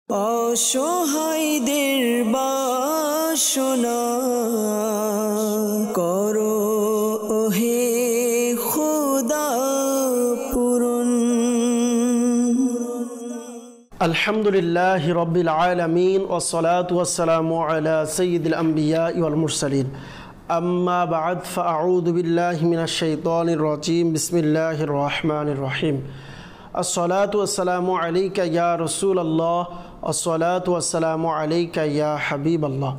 অসহায়দের বাসনা করো ওহে খোদা পূরণ। আলহামদুলিল্লাহি রাব্বিল আলামিন ওয়াসসালাতু ওয়াসসালামু আলা সাইয়্যিদিল আমবিয়া ওয়াল মুরসালিন। আম্মা বা'দ ফাআউযু বিল্লাহি মিনাশ শাইতানির রাজীম। বিসমিল্লাহির রহমানির রহিম। আসসালাতু ওয়াসসালামু আলাইকা ইয়া রাসূলুল্লাহ, আসসালাতু ওয়াসসালামু আলাইকা ইয়া হাবিবাল্লাহ,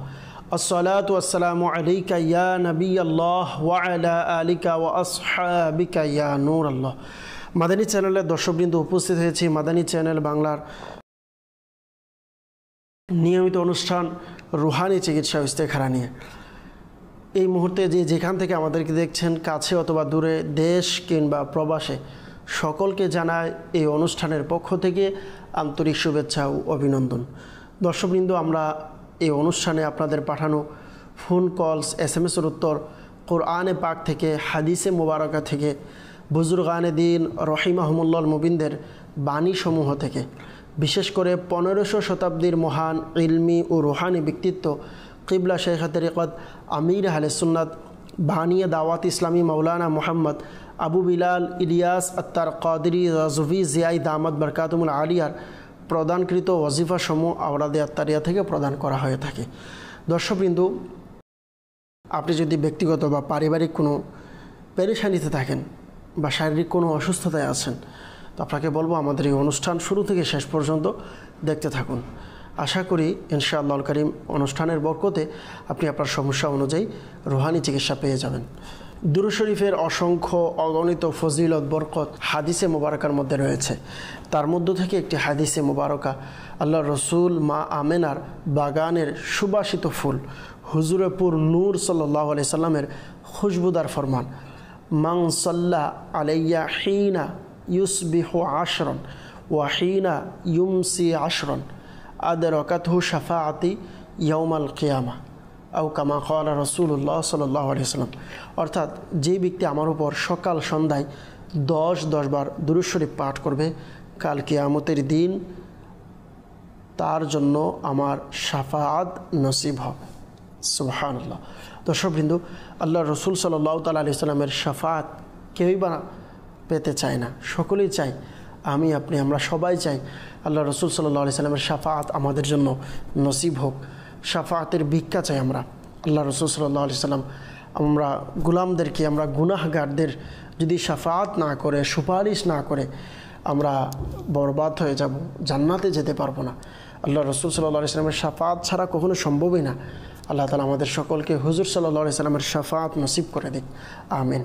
আসসালাতু ওয়াসসালামু আলাইকা ইয়া নবিয়াল্লাহ ওয়া আলা আলিকা ওয়া আসহাবিকা ইয়া নূরাল্লাহ। মাদানী চ্যানেলের দর্শকবৃন্দ, উপস্থিত হয়েছি মাদানী চ্যানেল বাংলার নিয়মিত অনুষ্ঠান রুহানি চিকিৎসা ও ইস্তেখারা নিয়ে। এই মুহূর্তে যেখান থেকে আমাদেরকে দেখছেন, কাছে অথবা দূরে, দেশ কিংবা প্রবাসে, সকলকে জানায় এই অনুষ্ঠানের পক্ষ থেকে আন্তরিক শুভেচ্ছা ও অভিনন্দন। দর্শকবৃন্দ, আমরা এই অনুষ্ঠানে আপনাদের পাঠানো ফোন কলস, SMS-এর উত্তর, কোরআনে পাক থেকে, হাদিসে মুবারকা থেকে, বুজুর্গানে দিন রহিমাহুমুল্লাহ মুবিনদের বাণীসমূহ থেকে, বিশেষ করে 1500 শতাব্দীর মহান ইলমি ও রুহানি ব্যক্তিত্ব কিবলা শেখ তরিকত আমির আহলে সুন্নাত বানিয়ে দাওয়াত ইসলামী মৌলানা মোহাম্মদ আবু বিলাল ইলিয়াস আত্তার কাদরি রাজভি জিয়াই দামাত বরকাতুমুল আলিয়ার প্রদানকৃত ওয়াজিফা সমূহ আওরাদে আত্তারিয়া থেকে প্রদান করা হয়ে থাকে। দর্শকবৃন্দ, আপনি যদি ব্যক্তিগত বা পারিবারিক কোনো পেরেশানিতে থাকেন বা শারীরিক কোনো অসুস্থতায় আছেন, তো আপনাকে বলবো আমাদের এই অনুষ্ঠান শুরু থেকে শেষ পর্যন্ত দেখতে থাকুন। আশা করি ইনশাআল্লাহুল কারীম অনুষ্ঠানের বরকতে আপনি আপনার সমস্যা অনুযায়ী রুহানি চিকিৎসা পেয়ে যাবেন। দুরূদ শরীফের অসংখ্য অগণিত ফজিলত বরকত হাদিসে মুবারকার মধ্যে রয়েছে। তার মধ্য থেকে একটি হাদিসে মুবারকা আল্লাহ রসুল মা আমেনার বাগানের সুবাসিত ফুল হুজুরপুর নূর সাল্লাল্লাহু আলাইহি সাল্লামের খুশবুদার ফরমান, মান সাল্লা আলাইয়া হিনা ইউসবিহু আশরান ওয়া হিনা ইউমসি আশরান আদরাকাতহু শাফাআতি ইয়াউমাল কিয়ামা আও কামা ক্বালা রাসূলুল্লাহ সাল্লাল্লাহু আলাইহি ওয়াসাল্লাম। অর্থাৎ যে ব্যক্তি আমার উপর সকাল সন্ধ্যায় 10 বার দুরূদ শরীফ পাঠ করবে, কাল কিয়ামতের দিন তার জন্য আমার শাফাআত নসিব হবে। সুবহানাল্লাহ। দর্শকবৃন্দ, আল্লাহ রসুল সাল্লাল্লাহু তাআলা আলাইহি ওয়াসাল্লামের শাফাআত কেউই বা পেতে চায় না, সকলেই চাই, আমি আপনি আমরা সবাই চাই আল্লাহ রসুল সাল্লাল্লাহু আলাইহি ওয়াসাল্লামের শাফাআত আমাদের জন্য নসিব হোক। শাফাআতের ভিক্ষা চাই আমরা। আল্লাহ রসুল সাল্লাল্লাহু আলাইহি ওয়াসাল্লাম আমরা গুলামদেরকে, আমরা গুনাহগারদের যদি শাফাআত না করে, সুপারিশ না করে, আমরা বরবাদ হয়ে যাব, জান্নাতে যেতে পারবো না। আল্লাহ রসুল সাল্লাল্লাহু আলাইহি ওয়াসাল্লামের শাফাআত ছাড়া কখনো সম্ভবই না। আল্লাহ তাআলা আমাদের সকলকে হুজুর সাল্লাল্লাহু আলাইহি ওয়াসাল্লামের শাফাআত নসিব করে দিক, আমিন।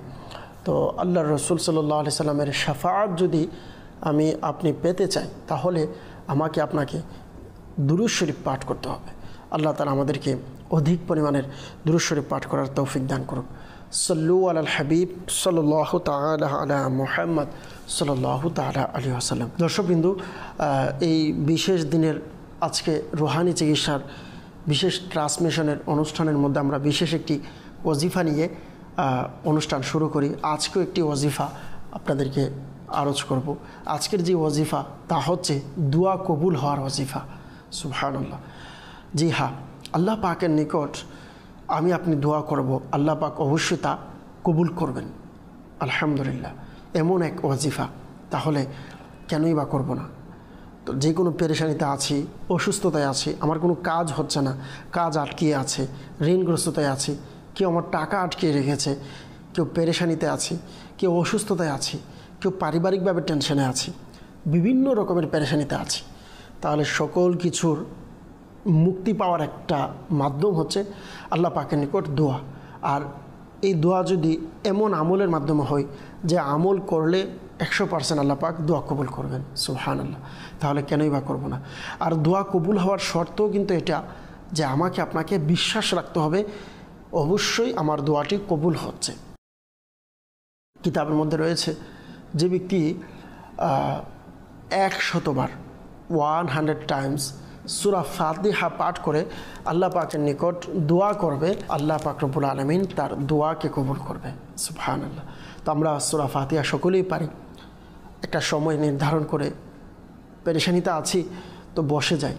তো আল্লাহ রসুল সাল্লাল্লাহু আলাইহি ওয়াসাল্লামের শাফাআত যদি আমি আপনি পেতে চাই, তাহলে আমাকে আপনাকে দুরূদ শরীফ পাঠ করতে হবে। আল্লাহ তাআলা আমাদেরকে অধিক পরিমাণের দুরূদ শরীফ পাঠ করার তৌফিক দান করুন। সাল্লু আলাল হাবিব সাল্লাল্লাহু তাআলা আলা মুহাম্মদ সাল্লাল্লাহু তাআলা আলাইহি ওয়াসাল্লাম। দর্শকবৃন্দ, এই বিশেষ দিনের আজকে রুহানি চিকিৎসার বিশেষ ট্রান্সমিশনের অনুষ্ঠানের মধ্যে আমরা বিশেষ একটি ওয়াজিফা নিয়ে অনুষ্ঠান শুরু করি। আজকেও একটি ওয়াজিফা আপনাদেরকে আরজ করব। আজকের যে ওয়াজিফা তা হচ্ছে দোয়া কবুল হওয়ার ওয়াজিফা। সুবহানাল্লাহ। জি হ্যাঁ, আল্লাহ পাকের নিকট আমি আপনি দোয়া করব, আল্লাহ পাক অবশ্যই তা কবুল করবেন। আলহামদুলিল্লাহ, এমন এক ওয়াজিফা, তাহলে কেনই বা করব না? তো যে কোনো পেরেশানিতে আছি, অসুস্থতায় আছি, আমার কোনো কাজ হচ্ছে না, কাজ আটকিয়ে আছে, ঋণগ্রস্ততায় আছি, কেউ আমার টাকা আটকিয়ে রেখেছে, কেউ পেরেশানিতে আছি, কেউ অসুস্থতায় আছি, কেউ পারিবারিকভাবে টেনশনে আছি, বিভিন্ন রকমের পেরেশানিতে আছি, তাহলে সকল কিছুর মুক্তি পাওয়ার একটা মাধ্যম হচ্ছে আল্লাহ পাকের নিকট দোয়া। আর এই দোয়া যদি এমন আমলের মাধ্যমে হয় যে আমল করলে 100% আল্লাহ পাক দোয়া কবুল করবেন, সুবহানাল্লাহ, তাহলে কেনই বা করব না? আর দোয়া কবুল হওয়ার শর্তও কিন্তু এটা যে আমাকে আপনাকে বিশ্বাস রাখতে হবে অবশ্যই আমার দোয়াটি কবুল হচ্ছে। কিতাবের মধ্যে রয়েছে যে ব্যক্তি 100 বার 100 টাইমস সূরা ফাতিহা পাঠ করে আল্লাহ পাকের নিকট দোয়া করবে, আল্লাহ পাক রব্বুল আলামিন তার দোয়াকে কবুল করবে। সুবহানাল্লাহ। তো আমরা সূরা ফাতিহা সকলেই পারি। একটা সময় নির্ধারণ করে পেরেশানিতে আছি তো বসে যাই,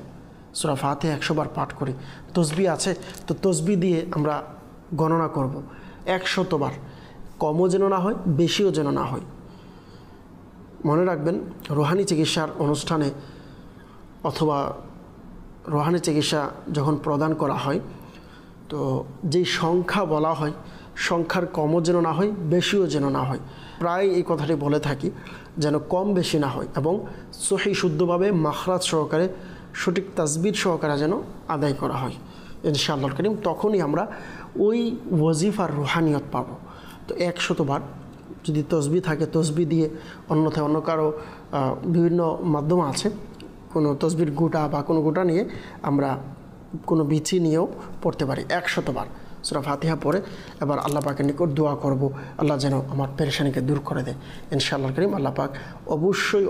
সূরা ফাতিহা 100 বার পাঠ করি, তসবিহ আছে তো তসবিহ দিয়ে আমরা গণনা করব 100 বার, কমও যেন না হয় বেশিও যেন না হয়। মনে রাখবেন রুহানি চিকিৎসার অনুষ্ঠানে অথবা রুহানি চিকিৎসা যখন প্রদান করা হয় তো যেই সংখ্যা বলা হয় সংখ্যার কমও যেন না হয় বেশিও যেন না হয়। প্রায় এই কথাটি বলে থাকি যেন কম বেশি না হয় এবং সহি শুদ্ধভাবে মাখরাজ সহকারে সঠিক তাসবিহ সহকারে যেন আদায় করা হয় ইনশাআল্লাহ কারীম। তখনই আমরা ওই ওয়াজিফার রুহানিয়ত পাবো। তো 100 বার যদি তসবিহ থাকে তসবিহ দিয়ে, অন্যথায় অন্য কারো বিভিন্ন মাধ্যম আছে, কোনো তসবির গোটা বা কোনো গোটা নিয়ে আমরা কোনো বিচি নিয়েও পড়তে পারি 100 বার সূরা ফাতিহা পড়ে। এবার আল্লাহ পাকের নিকট দোয়া করব, আল্লাহ যেন আমার পেরেশানিকে দূর করে দেয় ইনশাআল্লাহ কারীম। আল্লাহ পাক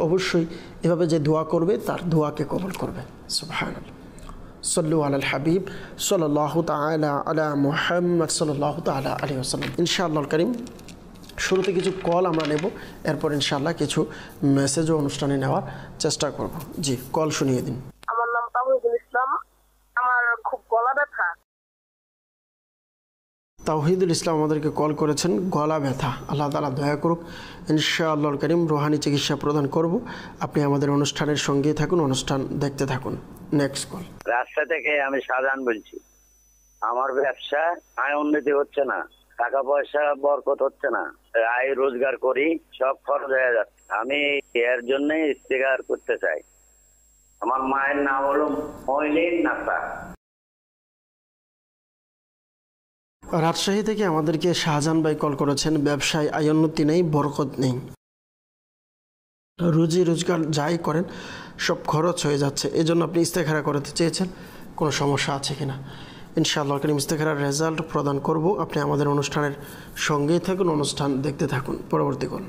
অবশ্যই এভাবে যে দোয়া করবে তার দোয়াকে কবুল করবে। সুবহানাল্লাহ। সাল্লু আলাল হাবিব সাল্লাল্লাহু তাআলা আলা মুহাম্মদ সাল্লাল্লাহু তাআলা আলাইহি ওয়াসাল্লাম। ইনশাআল্লাহ কারীম শুরুতে কিছু কল আমরা নেব, এরপর ইনশাআল্লাহ কিছু মেসেজও অনুষ্ঠানে নেওয়ার চেষ্টা করব। জি, কল শুনিয়ে দিন। আমার নাম তাওহিদুল ইসলাম। আমার খুব গলা ব্যথা। তাওহিদুল ইসলাম আমাদেরকে কল করেছেন, গলা ব্যথা। আল্লাহ তাআলা দয়া করুক, ইনশাআল্লাহ কারীম রুহানি চিকিৎসা প্রদান করব। আপনি আমাদের অনুষ্ঠানের সঙ্গেই থাকুন, অনুষ্ঠান দেখতে থাকুন। Next call. রাজশাহী থেকে আমি শাহজাহান বলছি। আমার ব্যবসা আয় উন্নতি হচ্ছে না, টাকা পয়সা বরকত হচ্ছে না, আয় রোজগার করি সব খরচ হয়ে যাচ্ছে। আমি এর জন্য ইস্তেগফার করতে চাই। আমার মায়ের নাম হলো মইলিন নাসা। রাজশাহী থেকে আমাদেরকে শাহজাহান ভাই কল করেছেন, ব্যবসায় আয় উন্নতি নেই, বরকত নেই, রুজি রোজগার যাই করেন সব খরচ হয়ে যাচ্ছে, এজন্য আপনি ইস্তেখারা করতে চেয়েছেন। কোনো সমস্যা আছে কিনা? ইনশাআল্লাহ কারীম ইস্তেখারার রেজাল্ট প্রদান করব। আপনি আমাদের অনুষ্ঠানের সঙ্গেই থাকুন, অনুষ্ঠান দেখতে থাকুন। পরবর্তী কল।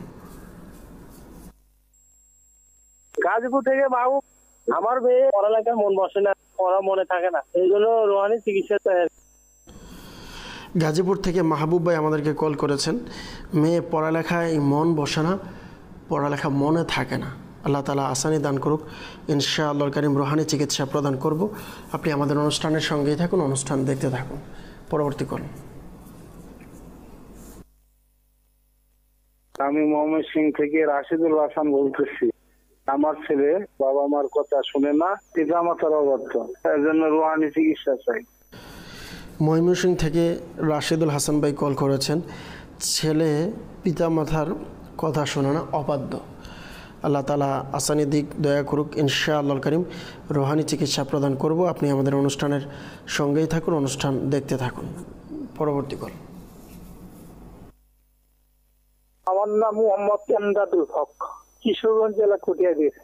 গাজীপুর থেকে মাহবুব। আমার মেয়ে পড়ালেখায় মন বসে না, পড়া মনে থাকে না, এই জন্য রুহানি চিকিৎসা চাই। গাজীপুর থেকে মাহবুব ভাই আমাদেরকে কল করেছেন, মেয়ে পড়ালেখায় মন বসে না, পড়ালেখা মনে থাকে না। আল্লাহ তাআলা আসানি দান করুক। ইনশাআল্লাহ কারীম রুহানি চিকিৎসা প্রদান করব। আপনি আমাদের অনুষ্ঠানের সঙ্গেই থাকুন, অনুষ্ঠান দেখতে থাকুন। পরবর্তী কল। আমি ময়মনসিং থেকে রাশিদুল হাসান বলতেছি। আমার ছেলে বাবা মার কথা শুনে না, পিতা মাতার অবাধ্য, এর জন্য রুহানি চিকিৎসা চাই। ময়মনসিং থেকে রাশিদুল হাসান ভাই কল করেছেন, ছেলে পিতা মাতার কথা শোনে না, অবাধ্য। আল্লাহ তাআলা আসানি দিক দয়া করুক। ইনশাআল্লাহ কারীম রুহানি চিকিৎসা প্রদান করব। আপনি আমাদের অনুষ্ঠানের সঙ্গেই থাকুন, অনুষ্ঠান দেখতে থাকুন। পরবর্তী কল। আমার নাম মোহাম্মদ এমদাদুল হক, কিশোরগঞ্জ জেলা কটিয়াদীর।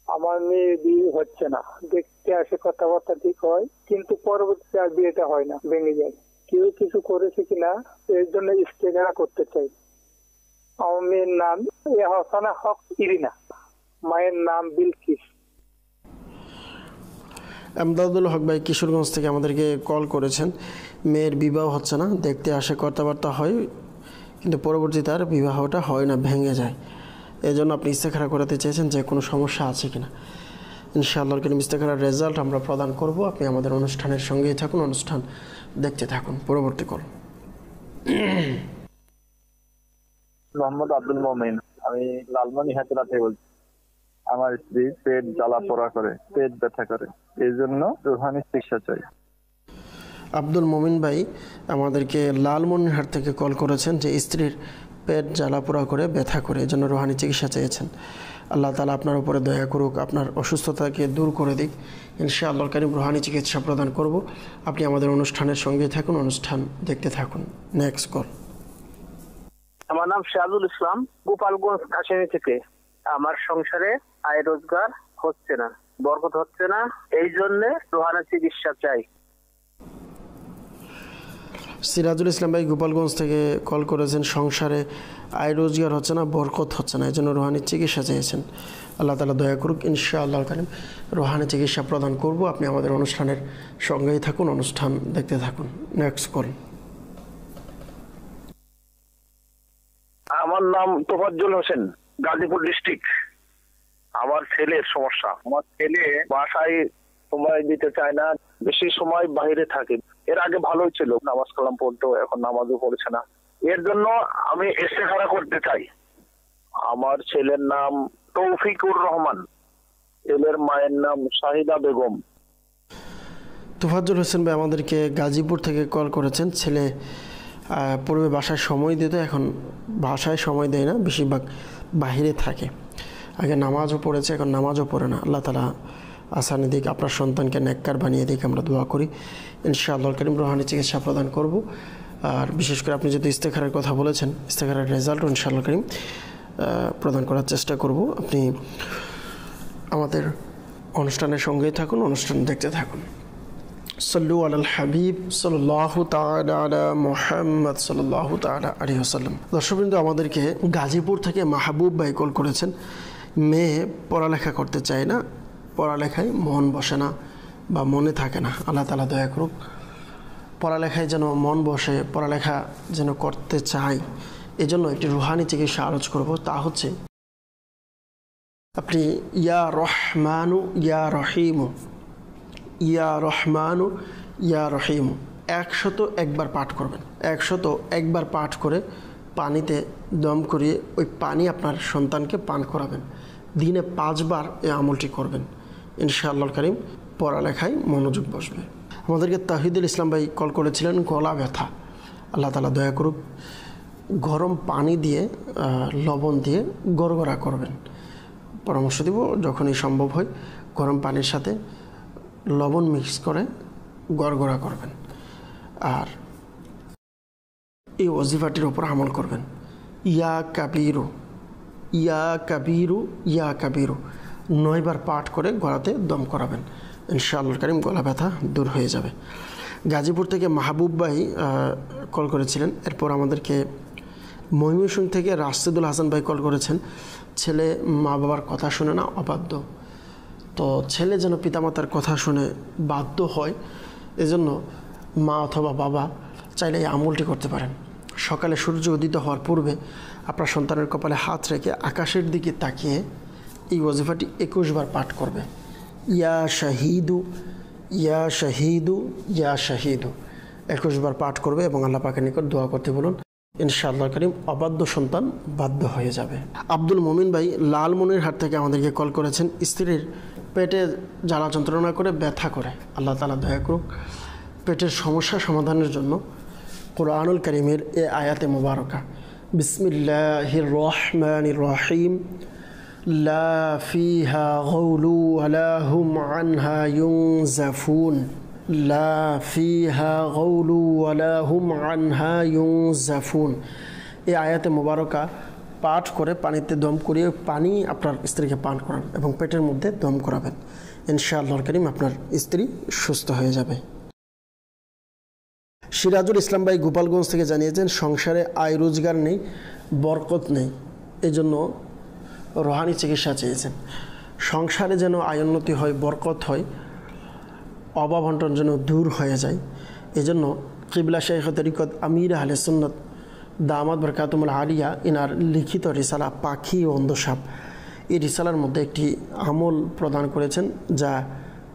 আমার মেয়ে বিয়ে হচ্ছে না, দেখতে আসে, কথাবার্তা ঠিক হয়, কিন্তু পরবর্তীতে আর বিয়েটা হয় না, ভেঙে যায়। কেউ কিছু করেছে কিনা এর জন্য ইস্তেগফার করতে চাই। আমার মেয়ের নাম হাসানা হক ইরিনা, মায়ের নাম বিলকিস। এমদাদুল হক ভাই কিশোরগঞ্জ থেকে আমাদেরকে কল করেছেন, মেয়ের বিবাহ হচ্ছে না, দেখতে আসে, কথাবার্তা হয়, কিন্তু পরবর্তীতে তার বিবাহটা হয় না, ভেঙে যায়। এই জন্য আপনি ইস্তেখারা করাতে চেয়েছেন যে কোনো সমস্যা আছে কিনা। ইনশাআল্লাহ কারীম ইস্তেখারার রেজাল্ট আমরা প্রদান করব। আপনি আমাদের অনুষ্ঠানের সঙ্গেই থাকুন, অনুষ্ঠান দেখতে থাকুন। পরবর্তী কল। মোহাম্মদ আব্দুল মোমিন, আমি লালমনিরহাট থেকে বলছি। আমার স্ত্রী পেট জ্বালা পোড়া করে, পেট ব্যথা করে, এই জন্য রুহানি চিকিৎসা চাই। আব্দুল মোমিন ভাই আমাদেরকে লালমনিরহাট থেকে কল করেছেন যে স্ত্রীর পেট জ্বালাপোড়া করে, ব্যথা করে, এই জন্য রুহানি চিকিৎসা চেয়েছেন। আল্লাহ তাআলা আপনার উপরে দয়া করুক, আপনার অসুস্থতাকে দূর করে দিক। ইনশাআল্লাহ কারীম রুহানি চিকিৎসা প্রদান করব। আপনি আমাদের অনুষ্ঠানের সঙ্গে থাকুন, অনুষ্ঠান দেখতে থাকুন। Next call. আমার নাম শাহজুল ইসলাম, গোপালগঞ্জ কাশিনী থেকে। আমার সংসারে আয় রোজগার হচ্ছে না, বরকত হচ্ছে না, এই জন্য রুহানি চিকিৎসা চাই। সিরাজুল ইসলাম ভাই গোপালগঞ্জ থেকে কল করেছেন, সংসারে আয় রোজগার হচ্ছে না, বরকত হচ্ছে না, এই জন্য রুহানি চিকিৎসা চেয়েছেন। আল্লাহ তাআলা দয়া করুক। ইনশাআল্লাহ কারীম রুহানি চিকিৎসা প্রদান করব। আপনি আমাদের অনুষ্ঠানের সঙ্গেই থাকুন, অনুষ্ঠান দেখতে থাকুন। Next call. আমার নাম তোফাজ্জল হোসেন, গাজীপুর ডিস্ট্রিক্ট। আমার ছেলের সমস্যা, আমার ছেলে বাসায় সময় দিতে চায় না, বেশি সময় বাইরে থাকে। এর আগে ভালোই ছিল, নামাজ কালাম পড়তো, এখন নামাজও পড়ছে না। এর জন্য আমি ইস্তেখারা করতে চাই। আমার ছেলের নাম তৌফিকুর রহমান, ছেলের মায়ের নাম শাহিদা বেগম। তোফাজ্জল হোসেন ভাই আমাদেরকে গাজীপুর থেকে কল করেছেন। ছেলে পূর্বে বাসায় সময় দিত, এখন বাসায় সময় দেয় না, বেশিরভাগ বাহিরে থাকে। আগে নামাজও পড়েছে, এখন নামাজও পড়ে না। আল্লাহ তাআলা আসানি দিক, আপনার সন্তানকে নেককার বানিয়ে দিক আমরা দোয়া করি। ইনশাআল্লাহ কারীম রুহানি চিকিৎসা প্রদান করব। আর বিশেষ করে আপনি যদি ইস্তেখারার কথা বলেছেন, ইস্তেখারার রেজাল্টও ইনশাআল্লাহ কারীম প্রদান করার চেষ্টা করব। আপনি আমাদের অনুষ্ঠানের সঙ্গেই থাকুন, অনুষ্ঠান দেখতে থাকুন। সল্লু আলাল হাবিব সাল্লাল্লাহু তাআলা আলা মুহাম্মদ সাল্লাল্লাহু তাআলা আলাইহি ওয়াসাল্লাম। দর্শকবৃন্দ, আমাদেরকে গাজীপুর থেকে মাহবুব ভাই কল করেছেন। মেয়ে পড়ালেখা করতে চায় না, পড়ালেখায় মন বসে না বা মনে থাকে না। আল্লাহ তাআলা দয়া করুক, পড়ালেখায় যেন মন বসে, পড়ালেখা যেন করতে চায়। এজন্য একটি রুহানি চিকিৎসা আলোচ করব। তা হচ্ছে আপনি ইয়া রহমানু ইয়া রহিমু, ইয়া রহমানু ইয়া রহিমু 101 পাঠ করবেন। 101 পাঠ করে পানিতে দম করিয়ে ওই পানি আপনার সন্তানকে পান করাবেন। দিনে 5 বার এই আমলটি করবেন। ইনশাআল্লাহ কারীম পড়ালেখায় মনোযোগ বসবে। আমাদেরকে তাহিদুল ইসলাম ভাই কল করেছিলেন, গলা ব্যথা। আল্লাহ তাআলা দয়া করুক, গরম পানি দিয়ে লবণ দিয়ে গড়গড়া করবেন। পরামর্শ দিব, যখনই সম্ভব হয় গরম পানির সাথে লবণ মিক্স করে গড়গড়া করবেন। আর এই ওজিফাটির ওপর আমল করবেন। ইয়া কাবিরু ইয়া কাবিরু ইয়া কাবিরু 9 বার পাঠ করে গলাতে দম করাবেন। ইনশাআল্লাহ কারীম গলা ব্যথা দূর হয়ে যাবে। গাজীপুর থেকে মাহবুব ভাই কল করেছিলেন। এরপর আমাদেরকে ময়মনসিংহ থেকে রাশেদুল হাসান ভাই কল করেছেন। ছেলে মা বাবার কথা শুনে না, অবাধ্য। তো ছেলে যেন পিতামাতার কথা শুনে বাধ্য হয়, এজন্য মা অথবা বাবা চাইলে এই আমলটি করতে পারেন। সকালে সূর্য উদিত হওয়ার পূর্বে আপনার সন্তানের কপালে হাত রেখে আকাশের দিকে তাকিয়ে এই ওয়াজিফাটি 21 বার পাঠ করবে। ইয়া শাহিদু ইয়া শাহিদু ইয়া শাহিদু 21 বার পাঠ করবে এবং আল্লাহ পাকের নিকট দোয়া করতে বলুন। ইনশাআল্লাহ কারীম অবাধ্য সন্তান বাধ্য হয়ে যাবে। আব্দুল মমিন ভাই লালমনিরহাট থেকে আমাদেরকে কল করেছেন। স্ত্রীর পেটে জ্বালা যন্ত্রণা করে, ব্যথা করে। আল্লাহ তাআলা দয়া করুক, পেটের সমস্যা সমাধানের জন্য কুরআনুল কারীমের এই আয়াতে মুবারকা বিসমিল্লাহির রহমানির রহিম লা ফিহা গাউলু ওয়ালা হুম আনহা ইউনজাফুন, লা ফিহা গাউলু ওয়ালা হুম আনহা ইউনজাফুন। এই আয়াতে মুবারকা পাঠ করে পানিতে দম করিয়ে পানি আপনার স্ত্রীকে পান করান এবং পেটের মধ্যে দম করাবেন। ইনশাআল্লাহর কারীম আপনার স্ত্রী সুস্থ হয়ে যাবে। সিরাজুল ইসলাম ভাই গোপালগঞ্জ থেকে জানিয়েছেন, সংসারে আয় রোজগার নেই, বরকত নেই, এজন্য রুহানি চিকিৎসা চেয়েছেন। সংসারে যেন আয় উন্নতি হয়, বরকত হয়, অভাব অনটন যেন দূর হয়ে যায়, এজন্য কিবলা শাইখ তরিকত আমির আহলে সুন্নাত দামাত বরকাতুল আলিয়া ইনার লিখিত রিসালা পাখি ও অন্ধসাপ, এই রিসালার মধ্যে একটি আমল প্রদান করেছেন যা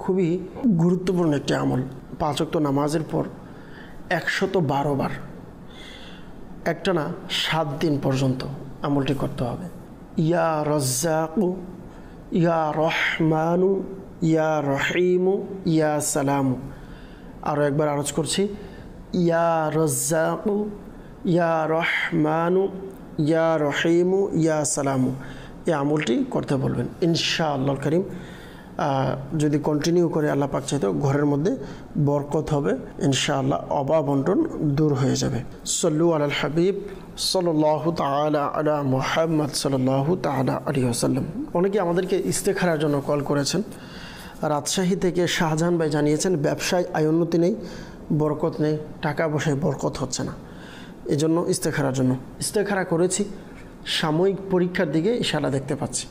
খুবই গুরুত্বপূর্ণ একটি আমল। 5 ওয়াক্ত নামাজের পর 112 বার একটানা 7 দিন পর্যন্ত আমলটি করতে হবে। ইয়া রাজ্জাকু ইয়া রহমানু ইয়া রহিমু ইয়া সালামু। আরও একবার আরজ করছি, ইয়া রাজ্জাকু ইয়া রহমানু ইয়া রহিমু ইয়া সালামু। এই আমলটি করতে বলবেন। ইনশাআল্লাহ কারীম যদি কন্টিনিউ করে আল্লাহ পাক চাইতো ঘরের মধ্যে বরকত হবে, ইনশাআল্লাহ অভাব বন্টন দূর হয়ে যাবে। সল্লু আলাল হাবিব সাল্লাল্লাহু তাআলা আলা মুহাম্মদ সাল্লাল্লাহু তাআলা আলাইহি ওয়াসাল্লাম। অনেকে আমাদেরকে ইস্তেখারার জন্য কল করেছেন। রাজশাহী থেকে শাহজাহান ভাই জানিয়েছেন, ব্যবসায় আয় উন্নতি নেই, বরকত নেই, টাকা পয়সায় বরকত হচ্ছে না, এজন্য ইস্তেখারার জন্য ইস্তেখারা করেছি, সাময়িক পরীক্ষার দিকে ইশারা দেখতে পাচ্ছি।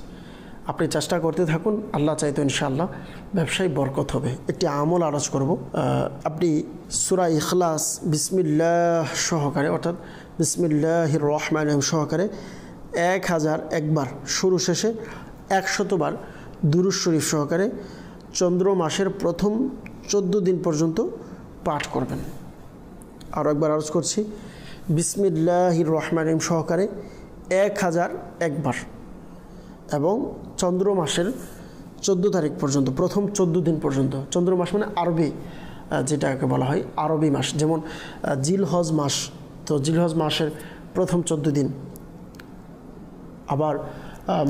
আপনি চেষ্টা করতে থাকুন, আল্লাহ চাইতো ইনশাআল্লাহ ব্যবসায় বরকত হবে। একটি আমল আলোচ করব। আপনি সূরা ইখলাস বিসমিল্লাহ সহকারে, অর্থাৎ বিসমিল্লাহির রহমানির রহিম সহকারে 1001 বার, শুরু শেষে 100 বার দুরূদ শরীফ সহকারে চন্দ্র মাসের প্রথম 14 দিন পর্যন্ত পাঠ করবেন। আরও একবার আরজ করছি, বিসমিল্লাহির রহমানির রহিম সহকারে 1001 বার, এবং চন্দ্র মাসের 14 তারিখ পর্যন্ত, প্রথম 14 দিন পর্যন্ত। চন্দ্র মাস মানে আরবি, যেটাকে বলা হয় আরবি মাস, যেমন জিলহজ মাস, তো জিলহজ মাসের প্রথম 14 দিন। আবার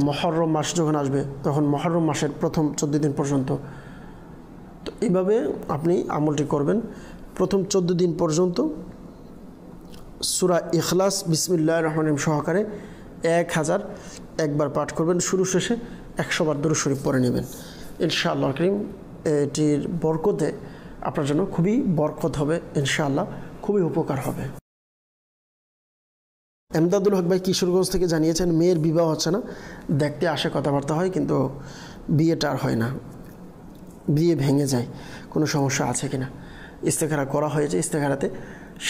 মহরম মাস যখন আসবে তখন মহরম মাসের প্রথম 14 দিন পর্যন্ত। তো এইভাবে আপনি আমলটি করবেন। প্রথম 14 দিন পর্যন্ত সূরা ইখলাস বিসমিল্লাহির রহমানির রহিম সহকারে 1001 বার পাঠ করবেন। শুরু শেষে 100 বার দুরূদ শরীফ পড়ে নেবেন। ইনশাআল্লাহ কারীম এটির বরকতে আপনার জন্য খুবই বরকত হবে, ইনশাআল্লাহ খুবই উপকার হবে। এমদাদুল হক ভাই কিশোরগঞ্জ থেকে জানিয়েছেন, মেয়ের বিবাহ হচ্ছে না, দেখতে আসে, কথাবার্তা হয়, কিন্তু বিয়েটা আর হয় না, বিয়ে ভেঙে যায়, কোনো সমস্যা আছে কিনা। ইস্তেখারা করা হয়েছে, ইস্তেখারাতে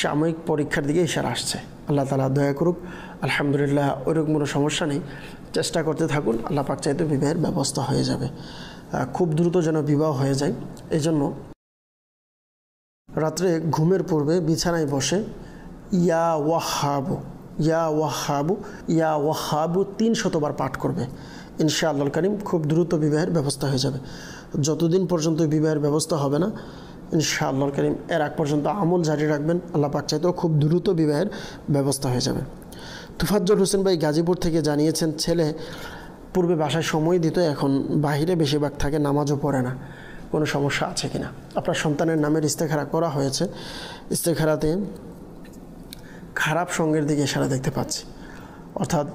সাময়িক পরীক্ষার দিকে ইশারা আসছে। আল্লাহ তাআলা দয়া করুক। আলহামদুলিল্লাহ ওইরকম কোনো সমস্যা নেই, চেষ্টা করতে থাকুন, আল্লাহ পাক চাইতে বিবাহের ব্যবস্থা হয়ে যাবে। খুব দ্রুত যেন বিবাহ হয়ে যায়, এই জন্য রাত্রে ঘুমের পূর্বে বিছানায় বসে ইয়া ওয়াহাবু ইয়া ওয়াহাবু ইয়া ওয়াহাবু 300 বার পাঠ করবে। ইনশাআল্লাহ কারীম খুব দ্রুত বিবাহের ব্যবস্থা হয়ে যাবে। যতদিন পর্যন্ত বিবাহের ব্যবস্থা হবে না, ইনশাআল্লাহ কারীম এর আগ পর্যন্ত আমল জারি রাখবেন, আল্লাহ পাক চাইতেও খুব দ্রুত বিবাহের ব্যবস্থা হয়ে যাবে। তুফাজ্জল হোসেন ভাই গাজীপুর থেকে জানিয়েছেন, ছেলে পূর্বে বাসায় সময় দিত, এখন বাহিরে বেশিরভাগ থাকে, নামাজও পড়ে না, কোনো সমস্যা আছে কিনা। আপনার সন্তানের নামের ইস্তেখারা করা হয়েছে, ইস্তেখারাতে খারাপ সঙ্গের দিকে ইশারা দেখতে পাচ্ছি, অর্থাৎ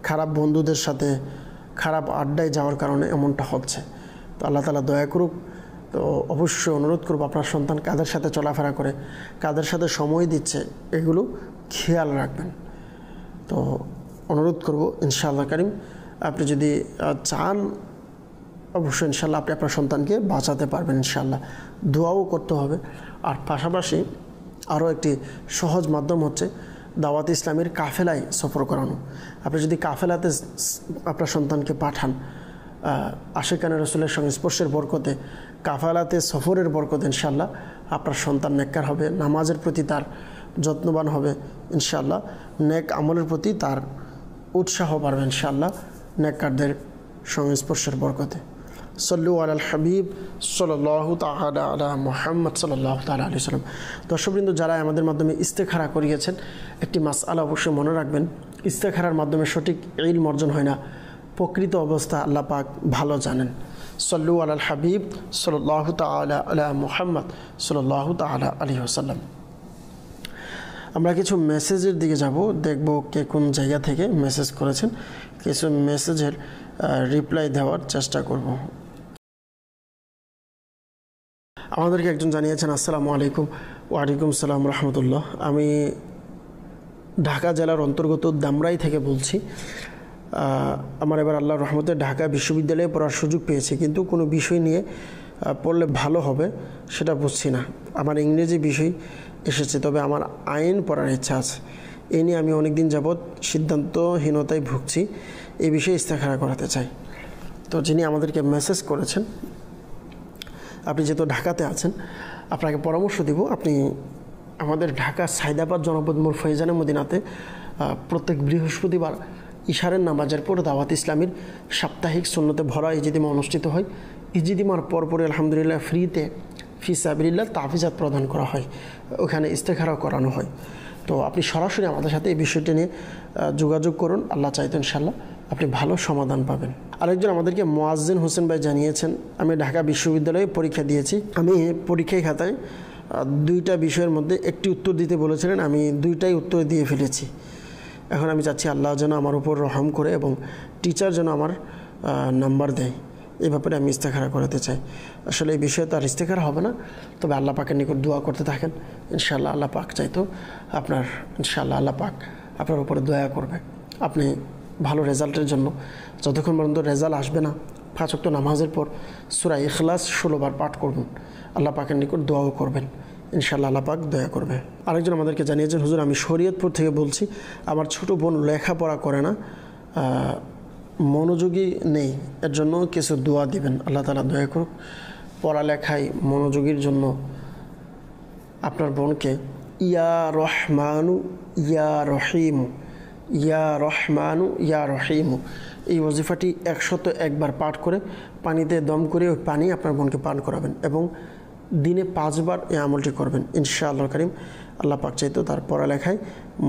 খারাপ বন্ধুদের সাথে খারাপ আড্ডায় যাওয়ার কারণে এমনটা হচ্ছে। তো আল্লাহ তাআলা দয়া করুক। তো অবশ্যই অনুরোধ করব, আপনার সন্তান কাদের সাথে চলাফেরা করে, কাদের সাথে সময় দিচ্ছে, এগুলো খেয়াল রাখবেন। তো অনুরোধ করব ইনশাআল্লাহ কারীম, আপনি যদি চান অবশ্যই ইনশাআল্লাহ আপনি আপনার সন্তানকে বাঁচাতে পারবেন, ইনশাআল্লাহ দোয়াও করতে হবে। আর পাশাপাশি আরও একটি সহজ মাধ্যম হচ্ছে দাওয়াত ইসলামের কাফেলায় সফর করানো। আপনি যদি কাফেলাতে আপনার সন্তানকে পাঠান, আশিকানে রাসূলের সঙ্গে স্পর্শের বরকতে, কাফেলাতে সফরের বরকতে ইনশাআল্লাহ আপনার সন্তান নেককার হবে, নামাজের প্রতি তার যত্নবান হবে, ইনশাআল্লাহ নেক আমলের প্রতি তার উৎসাহ বাড়বে ইনশাআল্লাহ নেককারদের সংস্পর্শের বরকতে। সল্লু আলাল হাবিব সাল্লাল্লাহু তাআলা আলা মুহাম্মদ সাল্লাল্লাহু তাআলা আলাইহি সাল্লাম। দর্শকবৃন্দ, যারা আমাদের মাধ্যমে ইস্তেখারা করিয়েছেন, একটি মাসআলা অবশ্যই মনে রাখবেন, ইস্তেখারার মাধ্যমে সঠিক ইলম অর্জন হয় না, প্রকৃত অবস্থা আল্লাহ পাক ভালো জানেন। সল্লু আলাল হাবিব সাল্লাল্লাহু তাআলা আলা মুহাম্মদ সাল্লাল্লাহু তাআলা আলাইহি ওয়াসাল্লাম। আমরা কিছু মেসেজের দিকে যাব, দেখব কে কোন জায়গা থেকে মেসেজ করেছেন, কিছু মেসেজের রিপ্লাই দেওয়ার চেষ্টা করব। আমাদেরকে একজন জানিয়েছেন, আসসালামু আলাইকুম। ওয়ালাইকুম সালাম রহমতুল্লাহ। আমি ঢাকা জেলার অন্তর্গত দামরাই থেকে বলছি। আমার এবার আল্লাহর রহমতে ঢাকা বিশ্ববিদ্যালয়ে পড়ার সুযোগ পেয়েছি, কিন্তু কোনো বিষয় নিয়ে পড়লে ভালো হবে সেটা বুঝছি না। আমার ইংরেজি বিষয় এসেছে, তবে আমার আইন পড়ার ইচ্ছা আছে। এই নিয়ে আমি অনেক দিন যাবৎ সিদ্ধান্তহীনতায় ভুগছি, এই বিষয়ে ইস্তেখারা করাতে চাই। তো যিনি আমাদেরকে মেসেজ করেছেন, আপনি যেহেতু ঢাকাতে আছেন, আপনাকে পরামর্শ দিব, আপনি আমাদের ঢাকা সাইদাবাদ জনপদ মোড় ফয়জানে মদিনাতে প্রত্যেক বৃহস্পতিবার ইশারের নামাজের পর দাওয়াত ইসলামীর সাপ্তাহিক সুন্নতে ভরা ইজতিমা অনুষ্ঠিত হয়। ইজতিমার পরপরই আলহামদুলিল্লাহ ফ্রিতে ফিসাবিলিল্লাহ তাহফিজাত প্রদান করা হয়, ওখানে ইস্তেখারাও করানো হয়। তো আপনি সরাসরি আমাদের সাথে এই বিষয়টি নিয়ে যোগাযোগ করুন, আল্লাহ চাইতে ইনশাআল্লাহ আপনি ভালো সমাধান পাবেন। আরেকজন আমাদেরকে মুয়াজ্জিন হোসেন ভাই জানিয়েছেন, আমি ঢাকা বিশ্ববিদ্যালয়ে পরীক্ষা দিয়েছি। আমি পরীক্ষায় খাতায় 2টা বিষয়ের মধ্যে একটি উত্তর দিতে বলেছিলেন, আমি 2টাই উত্তর দিয়ে ফেলেছি। এখন আমি চাচ্ছি আল্লাহ যেন আমার উপর রহম করে এবং টিচার যেন আমার নাম্বার দেয়, এই ব্যাপারে আমি ইস্তেখারা করাতে চাই। আসলে এই বিষয়ে তো আর ইস্তেখারা হবে না, তবে আল্লাহ পাকের নিকট দোয়া করতে থাকেন, ইনশাআল্লাহ আল্লাহ পাক চাইতো আপনার, ইনশাআল্লাহ আল্লাহ পাক আপনার উপরে দয়া করবে। আপনি ভালো রেজাল্টের জন্য যতক্ষণ পর্যন্ত রেজাল্ট আসবে না, 5 ওয়াক্ত নামাজের পর সূরা ইখলাস 16 বার পাঠ করবেন, আল্লাহ পাকের নিকট দোয়াও করবেন, ইনশাআল্লাহ আল্লাহ পাক দয়া করবে। আরেকজন আমাদেরকে জানিয়েছেন, হুজুর আমি শরীয়তপুর থেকে বলছি, আমার ছোট বোন লেখাপড়া করে না, মনোযোগী নেই, এর জন্য কিছু দোয়া দিবেন। আল্লাহ তাআলা দয়া করুক পড়ালেখায় মনোযোগীর জন্য আপনার বোনকে ইয়া রহমানু ইয়া রহিমু, ইয়া রহমানু ইয়া রহিমু এই ওজিফাটি 101 বার পাঠ করে পানিতে দম করে ওই পানি আপনার বোনকে পান করাবেন এবং দিনে 5 বার এই আমলটি করবেন। ইনশাআল্লাহ কারীম আল্লাহ পাক চাইতো তার পড়ালেখায়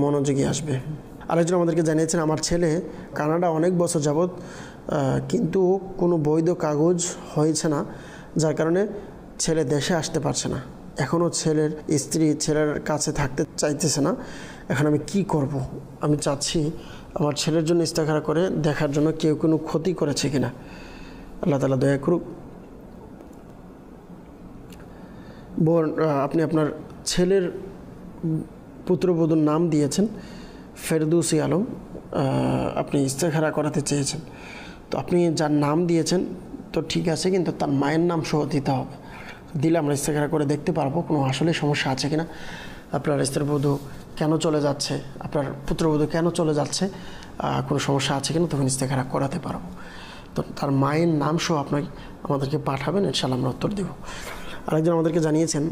মনোযোগী আসবে। আরেকজন আমাদেরকে জানিয়েছেন, আমার ছেলে কানাডা অনেক বছর যাবৎ কিন্তু কোনো বৈধ কাগজ হয়েছে না, যার কারণে ছেলে দেশে আসতে পারছে না। এখনও ছেলের স্ত্রী ছেলের কাছে থাকতে চাইতেছে না। এখন আমি কি করব? আমি চাচ্ছি আমার ছেলের জন্য ইস্তেখারা করে দেখার জন্য কেউ কোনো ক্ষতি করেছে কিনা। আল্লাহ তাআলা দয়া করুক। বোন, আপনি আপনার ছেলের পুত্রবধূর নাম দিয়েছেন ফেরদৌসী আলম, আপনি ইস্তেখারা করাতে চেয়েছেন। তো আপনি যার নাম দিয়েছেন তো ঠিক আছে, কিন্তু তার মায়ের নাম সহ দিতে হবে। দিলে আমরা ইস্তেখারা করে দেখতে পারবো কোনো আসলে সমস্যা আছে কিনা, আপনার স্ত্রীবধূ কেন চলে যাচ্ছে, আপনার পুত্রবধূ কেন চলে যাচ্ছে, কোনো সমস্যা আছে কিনা, তখন ইস্তেখারা করাতে পারবো। তো তার মায়ের নাম সহ আপনাকে আমাদেরকে পাঠাবেন, ইনশাআল্লাহ আমরা উত্তর দেব। আরেকজন আমাদেরকে জানিয়েছেন,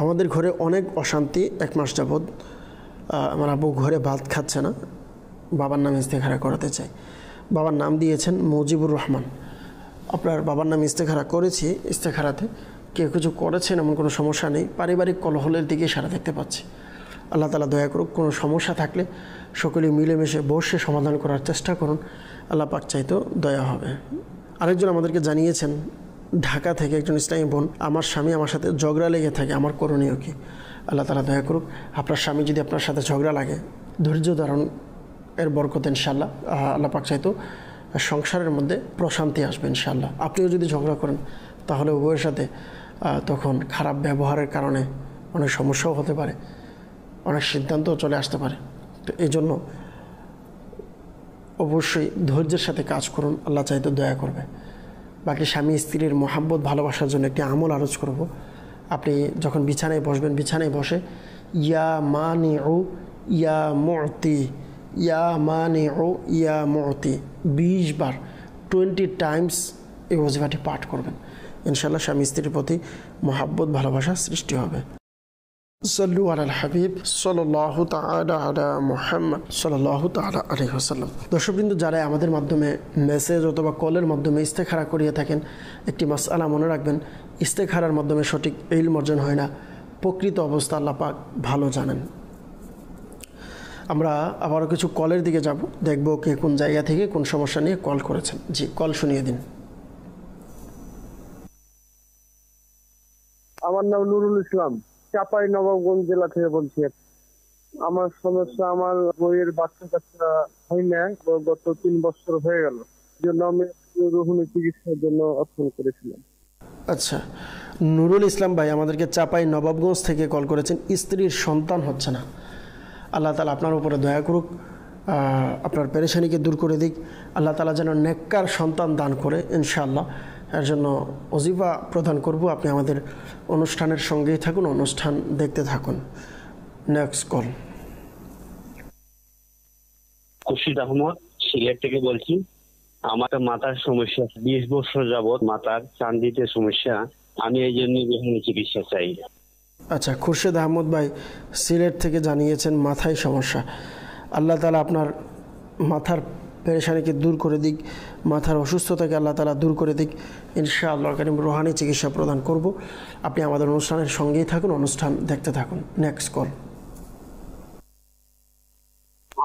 আমাদের ঘরে অনেক অশান্তি, 1 মাস যাবৎ আমার আব্বু ঘরে ভাত খাচ্ছে না, বাবার নামে ইস্তেখারা করাতে চাই। বাবার নাম দিয়েছেন মুজিবুর রহমান। আপনার বাবার নামে ইস্তেখারা করেছি, ইস্তেখারাতে কেউ কিছু করেছেন এমন কোনো সমস্যা নেই, পারিবারিক কলহলের দিকে সারা দেখতে পাচ্ছি। আল্লাহ তাআলা দয়া করুক, কোনো সমস্যা থাকলে সকলে মিলেমিশে বসে সমাধান করার চেষ্টা করুন, আল্লাহ পাক চাইতো দয়া হবে। আরেকজন আমাদেরকে জানিয়েছেন ঢাকা থেকে একজন ইসলামী বোন, আমার স্বামী আমার সাথে ঝগড়া লেগে থাকে, আমার করণীয় কি? আল্লাহ তাআলা দয়া করুক, আপনার স্বামী যদি আপনার সাথে ঝগড়া লাগে ধৈর্য ধারণ এর বরকত ইনশাআল্লাহ আল্লাহ পাক চাইতো সংসারের মধ্যে প্রশান্তি আসবে ইনশাআল্লাহ। আপনিও যদি ঝগড়া করেন তাহলে উভয়ের সাথে তখন খারাপ ব্যবহারের কারণে অনেক সমস্যাও হতে পারে, অনেক সিদ্ধান্তও চলে আসতে পারে। তো এই জন্য অবশ্যই ধৈর্যের সাথে কাজ করুন, আল্লাহ চাইতো দয়া করবে। বাকি স্বামী স্ত্রীর মহাব্বত ভালোবাসার জন্য একটি আমল আরজ করব। আপনি যখন বিছানায় বসবেন, বিছানায় বসে ইয়া মানিউ ইয়া মুতি, ইয়া মানিউ ইয়া মুতি 20 বার 20 টাইমস এই ওজিফাটি পাঠ করবেন। ইনশাআল্লাহ স্বামী স্ত্রীর প্রতি মহাব্বত ভালোবাসা সৃষ্টি হবে। সাল্লু আলাল হাবিব সাল্লাল্লাহু তাআলা আলা মুহাম্মদ সাল্লাল্লাহু তাআলা আলাইহি ওয়াসাল্লাম। দর্শকবৃন্দ, যারা আমাদের মাধ্যমে মেসেজ অথবা কলের মাধ্যমে ইস্তেখারা করিয়ে থাকেন, একটি মাসআলা মনে রাখবেন, ইস্তেখারার মাধ্যমে সঠিক ইলম অর্জন হয় না, প্রকৃত অবস্থা আল্লাহ পাক ভালো জানেন। আমরা আবারও কিছু কলের দিকে যাব, দেখব কে কোন জায়গা থেকে কোন সমস্যা নিয়ে কল করেছেন। জি, কল শুনিয়ে দিন। আমার নাম নুরুল ইসলাম, চাপাই নবাবগঞ্জ জেলা থেকে বলছি। আমার সমস্যা, আমার বইয়ের বাচ্চা কাচ্চা হয় না, গত 3 বছর হয়ে গেল, জন্য আমি রোহিণী চিকিৎসার জন্য অর্পণ করেছিলাম। আচ্ছা, নুরুল ইসলাম ভাই আমাদেরকে চাপাই নবাবগঞ্জ থেকে কল করেছেন, স্ত্রীর সন্তান হচ্ছে না। আল্লাহ তাআলা আপনার উপরে দয়া করুক, আপনার পেরেশানিকে দূর করে দিক। আল্লাহ তাআলা যেন নেককার সন্তান দান করে ইনশাআল্লাহ। এর জন্য ওজিফা প্রদান করব। আপনি আমাদের অনুষ্ঠানের সঙ্গেই থাকুন, অনুষ্ঠান দেখতে থাকুন। Next call. খুরশিদ আহমদ, সিলেট থেকে বলছি। আমার মাথার সমস্যা, 20 বছর যাবত মাথার চান্দিতে সমস্যা, আমি এই জন্য রোহিণী চিকিৎসা চাই। আচ্ছা, খুরশিদ আহমদ ভাই সিলেট থেকে জানিয়েছেন মাথায় সমস্যা। আল্লাহ তাআলা আপনার মাথার পেরেশানিকে দূর করে দিক, মাথার অসুস্থতাকে আল্লাহ তাআলা দূর করে দিক ইনশাআল্লাহ কারীম। রুহানি চিকিৎসা প্রদান করব। আপনি আমাদের অনুষ্ঠানের সঙ্গেই থাকুন, অনুষ্ঠান দেখতে থাকুন। Next call.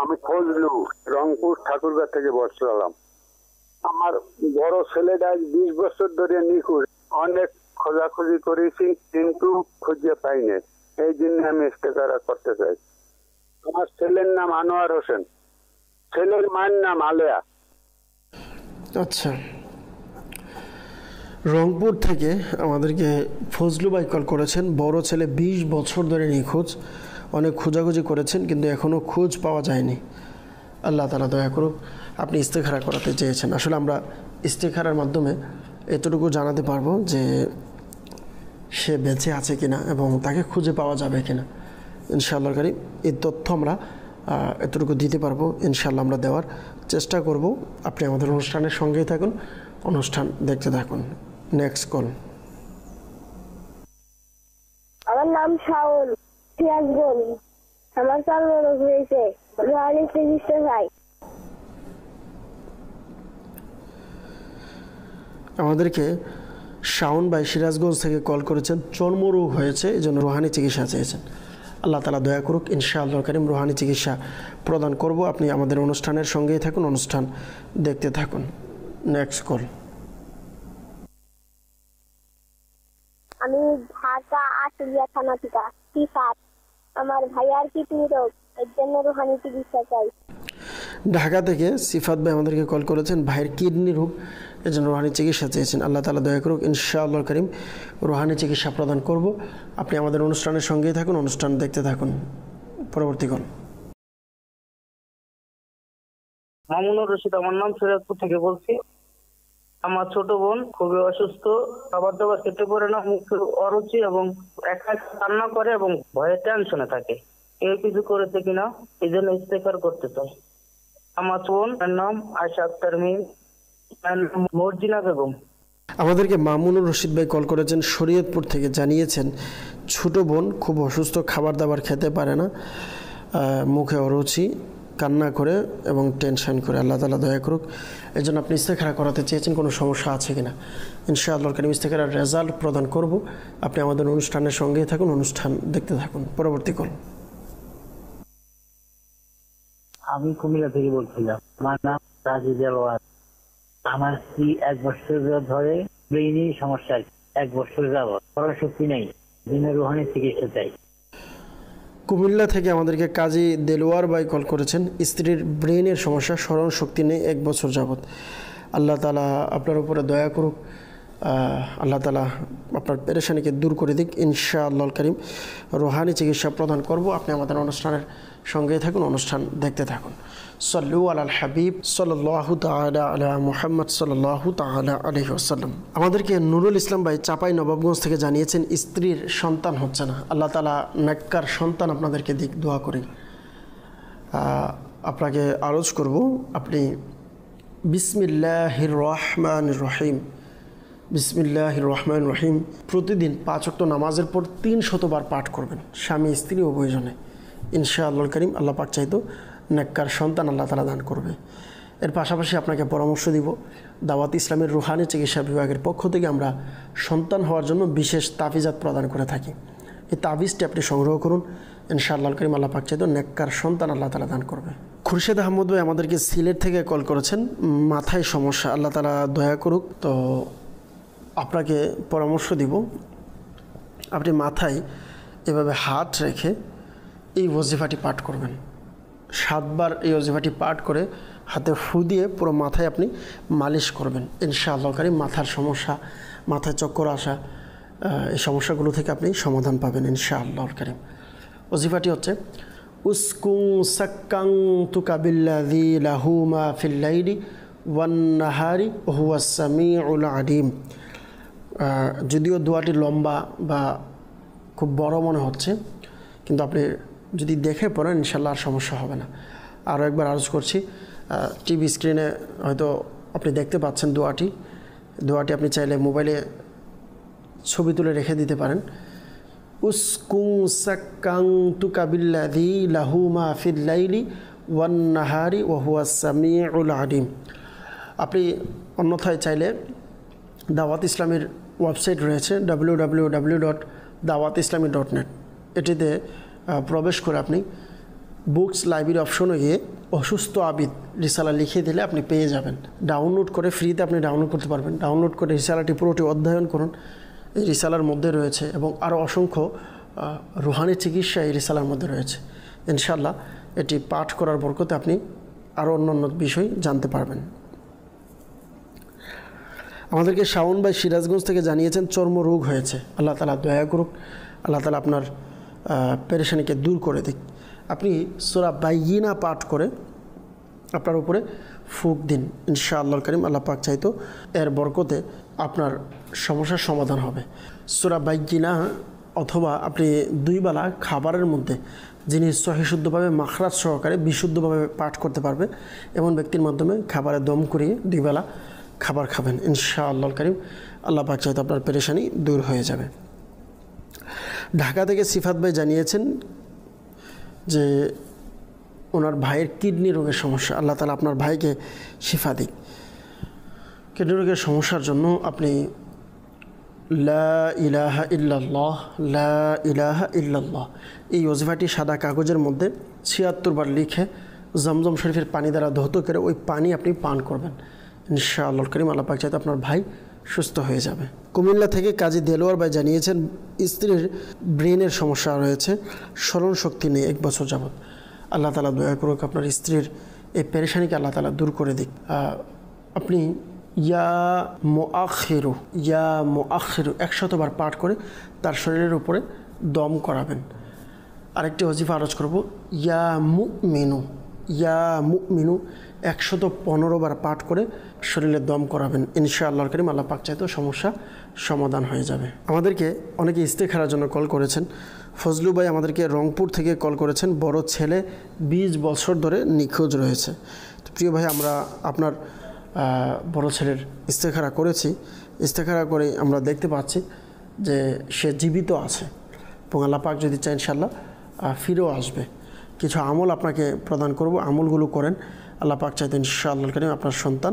আমি ফজলু, রংপুর ঠাকুরগাঁ থেকে বলছিলাম। আমার বড় ছেলেটা 20 বছর ধরে নিখোঁজ, অনেক খোঁজাখুঁজি করেছি কিন্তু খুঁজে পাইনি, এই জন্য আমি ইস্তেখারা করতে চাই। আমার ছেলের নাম আনোয়ার হোসেন, ছেলের মায়ের নাম আলেয়া। আচ্ছা, রংপুর থেকে আমাদেরকে ফজলু ভাই কল করেছেন। বড় ছেলে 20 বছর ধরে নিখোঁজ, অনেক খোঁজাখুঁজি করেছেন কিন্তু এখনও খোঁজ পাওয়া যায়নি। আল্লাহ তাআলা দয়া করুক। আপনি ইস্তেখারা করাতে চেয়েছেন। আসলে আমরা ইস্তেখারার মাধ্যমে এতটুকু জানাতে পারবো যে সে বেঁচে আছে কিনা এবং তাকে খুঁজে পাওয়া যাবে কিনা ইনশাআল্লাহ কারীম। এই তথ্য আমরা এতটুকু দিতে পারবো ইনশাআল্লাহ আমরা দেওয়ার চেষ্টা করব। আপনি আমাদের অনুষ্ঠানের সঙ্গেই থাকুন, অনুষ্ঠান দেখতে থাকুন। Next call. আমার নাম শাওন, সিরাজগঞ্জ। আমার চর্মরোগ হয়েছে, রোহানি চিকিৎসা চাই। আমাদেরকে শাওন ভাই সিরাজগঞ্জ থেকে কল করেছেন, চর্মরোগ হয়েছে, এই জন্য রোহানি চিকিৎসা চেয়েছেন। আল্লাহ তাআলা দয়া করুক, ইনশাআল্লাহ কারীম রোহানি চিকিৎসা প্রদান করব। আপনি আমাদের অনুষ্ঠানের সঙ্গেই থাকুন, অনুষ্ঠান দেখতে থাকুন। Next call. আমি ঢাকা আশুলিয়া থানা থেকে সিফাত। আমার ভাইয়ার কিডনি রোগ, এর জন্য রোহানি চিকিৎসা চাই। ঢাকা থেকে সিফাত ভাই আমাদেরকে কল করেছেন, ভাইয়ের কিডনি রোগ, এই জন্য রোহানি চিকিৎসা চেয়েছেন। আল্লাহ তাআলা দয়া করুক, ইনশাআল্লাহ কারীম রোহানি চিকিৎসা প্রদান করব। আপনি আমাদের অনুষ্ঠানের সঙ্গেই থাকুন, অনুষ্ঠান দেখতে থাকুন। পরবর্তী কল। মামুনুর রশিদ আমার নাম, সিরাজপুর থেকে বলছি। আমার ছোট বোন খুবই অসুস্থ, খাবার দাবার খেতে পারে না, মুখে অরুচি এবং একা কান্না করে এবং ভয়ে টেনশনে থাকে। কেউ কিছু করেছে কিনা এই জন্য ইস্তেগফার করতে চাই। আমার বোনের নাম আয়েশা আক্তার মিম, মর্জিনা বেগম। আমাদেরকে মামুনুর রশিদ ভাই কল করেছেন শরীয়তপুর থেকে, জানিয়েছেন ছোট বোন খুব অসুস্থ, খাবার দাবার খেতে পারে না, মুখে অরুচি, কান্না করে এবং টেনশন করে। আল্লাহ তাআলা দয়া করুক, এই জন্য আপনি ইস্তেখারা করাতে চেয়েছেন, কোনো সমস্যা আছে কিনা। ইনশাআল্লাহ কারীম ইস্তেখারার রেজাল্ট প্রদান করব। আপনি আমাদের অনুষ্ঠানের সঙ্গেই থাকুন, অনুষ্ঠান দেখতে থাকুন। পরবর্তী কল। আমি কুমিল্লা থেকে বলছিলাম। আমার নাম রাজিদ আলওয়ার। আমার স্ত্রী 1 বছর ধরে ব্রেইনি সমস্যা, 1 বছর যাবত পড়ার শক্তি নেই, দিনের রোহানি চিকিৎসা চাই। কুমিল্লা থেকে আমাদেরকে কাজী দেলোয়ার ভাই কল করেছেন, স্ত্রীর ব্রেইনের সমস্যা, স্মরণ শক্তি নেই 1 বছর যাবত। আল্লাহ তাআলা আপনার উপরে দয়া করুক, আল্লাহ তাআলা আপনার পেরেশানিকে দূর করে দিক। ইনশাআল্লাহ কারীম রোহানি চিকিৎসা প্রদান করব। আপনি আমাদের অনুষ্ঠানের সঙ্গেই থাকুন, অনুষ্ঠান দেখতে থাকুন। সাল্লু আলাল হাবিব সাল্লাল্লাহু তাআলা আলা মুহাম্মদ সাল্লাল্লাহু তাআলা আলাইহি ওয়াসাল্লাম। আমাদেরকে নুরুল ইসলাম ভাই চাপাই নবাবগঞ্জ থেকে জানিয়েছেন স্ত্রীর সন্তান হচ্ছে না। আল্লাহ তাআলা নেককার সন্তান আপনাদেরকে দিক, দোয়া করি। আপনাকে আরজ করব, আপনি বিসমিল্লাহির রহমানির রহিম, বিসমিল্লাহির রহমানির রহিম প্রতিদিন 5 ওয়াক্ত নামাজের পর 300 বার পাঠ করবেন, স্বামী স্ত্রী উভয়জনে। ইনশাআল্লাহ কারীম আল্লাহ পাক চাইতো নেককার সন্তান আল্লাহ তাআলা দান করবে। এর পাশাপাশি আপনাকে পরামর্শ দিব, দাওয়াত ইসলামের রুহানি চিকিৎসা বিভাগের পক্ষ থেকে আমরা সন্তান হওয়ার জন্য বিশেষ তাবিজাত প্রদান করে থাকি। এই তাবিজটি আপনি সংগ্রহ করুন, ইনশাআল্লাহ কারীম আল্লাহ পাক চাইতো নেককার সন্তান আল্লাহ তাআলা দান করবে। খুরশেদ আহমদ ভাই আমাদেরকে সিলেট থেকে কল করেছেন, মাথায় সমস্যা, আল্লাহ তাআলা দয়া করুক। তো আপনাকে পরামর্শ দিব, আপনি মাথায় এভাবে হাত রেখে এই ওজিফাটি পাঠ করবেন। 7 বার এই ওজিফাটি পাঠ করে হাতে ফু দিয়ে পুরো মাথায় আপনি মালিশ করবেন। ইনশাআল্লাহ কারীম মাথার সমস্যা, মাথায় চক্কর আসা, এই সমস্যাগুলো থেকে আপনি সমাধান পাবেন ইনশাআল্লাহ কারীম। ওজিফাটি হচ্ছে উসকুং সাক্কাং তুকাবিল্লাযী লাহু মা ফিল লাইলি ওয়ান নাহারি ওয়া হুয়াস সামিউল আলিম। যদিও দোয়াটি লম্বা বা খুব বড় মনে হচ্ছে, কিন্তু আপনি যদি দেখে পড়েন ইনশাআল্লাহ আর সমস্যা হবে না। আরও একবার আরজ করছি, টিভি স্ক্রিনে হয়তো আপনি দেখতে পাচ্ছেন দোয়াটি আপনি চাইলে মোবাইলে ছবি তুলে রেখে দিতে পারেন। উসকুং সাক্কাং তুকাবিল্লাযী লাহু মা ফিল লাইলি ওয়ান নাহারি ওয়া হুয়াস সামিউল আলিম। আপনি অন্যথায় চাইলে দাওয়াত ইসলামের ওয়েবসাইট রয়েছে www.dawatislami.net, এটিতে প্রবেশ করে আপনি বুকস লাইব্রেরি অপশনে গিয়ে অসুস্থ আবিদ রিসালা লিখে দিলে আপনি পেয়ে যাবেন। ডাউনলোড করে ফ্রিতে আপনি ডাউনলোড করতে পারবেন। ডাউনলোড করে রিসালাটি পুরোটি অধ্যয়ন করুন। এই রিসালার মধ্যে রয়েছে এবং আরও অসংখ্য রুহানি চিকিৎসা এই রিসালার মধ্যে রয়েছে। ইনশাআল্লাহ এটি পাঠ করার বরকতে আপনি আরও অন্যান্য বিষয় জানতে পারবেন। আমাদেরকে শাওন ভাই সিরাজগঞ্জ থেকে জানিয়েছেন চর্মরোগ হয়েছে। আল্লাহ তাআলা দয়া করুক, আল্লাহ তাআলা আপনার পেরেশানিকে দূর করে দিক। আপনি সূরা বাইয়িনা পাঠ করে আপনার উপরে ফুঁক দিন, ইনশাআল্লাহ কারীম আল্লাহ পাক চাইতো এর বরকতে আপনার সমস্যার সমাধান হবে। সূরা বাইয়িনা অথবা আপনি 2 বেলা খাবারের মধ্যে যিনি সহিশুদ্ধভাবে মাখরাজ সহকারে বিশুদ্ধভাবে পাঠ করতে পারবে এমন ব্যক্তির মাধ্যমে খাবারে দম করিয়ে 2 বেলা খাবার খাবেন। ইনশাআল্লাহ কারীম আল্লাহ পাক চাইতে আপনার পেরেশানি দূর হয়ে যাবে। ঢাকা থেকে সিফাত ভাই জানিয়েছেন যে ওনার ভাইয়ের কিডনি রোগের সমস্যা। আল্লাহ তাআলা আপনার ভাইকে শিফা দিক। কিডনি রোগের সমস্যার জন্য আপনি লা ইলাহা ইল্লাল্লাহ লা ইলাহা ইল্লাল্লাহ এই ওজিফাটি সাদা কাগজের মধ্যে 76 বার লিখে জমজম শরীফের পানি দ্বারা ধৌত করে ওই পানি আপনি পান করবেন। ইনশাআল্লাহ কারীম আল্লাহ পাক চাইতে আপনার ভাই সুস্থ হয়ে যাবে। কুমিল্লা থেকে কাজী দেলোয়ার ভাই জানিয়েছেন স্ত্রীর ব্রেনের সমস্যা রয়েছে, স্মরণ শক্তি নেই 1 বছর যাবত। আল্লাহ তাআলা দয়া করুক আপনার স্ত্রীর এই পেরেশানিকে আল্লাহ তাআলা দূর করে দিক। আপনি ইয়া মুআখিরু 100 বার পাঠ করে তার শরীরের উপরে দম করাবেন। আরেকটি ওজিফা আরজ করব, ইয়া মুমিনু 115 বার পাঠ করে শরীরে দম করাবেন। ইনশাআল্লাহর কারীম আল্লাহ পাক চাইতো সমস্যা সমাধান হয়ে যাবে। আমাদেরকে অনেকে ইস্তেখারার জন্য কল করেছেন। ফজলু ভাই আমাদেরকে রংপুর থেকে কল করেছেন, বড় ছেলে 20 বছর ধরে নিখোঁজ রয়েছে। তো প্রিয় ভাই, আমরা আপনার বড় ছেলের ইস্তেখারা করেছি। ইস্তেখারা করে আমরা দেখতে পাচ্ছি যে সে জীবিত আছে এবং আল্লাহ পাক যদি চায় ইনশাআল্লাহ ফিরেও আসবে। কিছু আমল আপনাকে প্রদান করব, আমলগুলো করেন, আল্লাহ পাক চাইতে ইনশাআল্লাহ কারীম আপনার সন্তান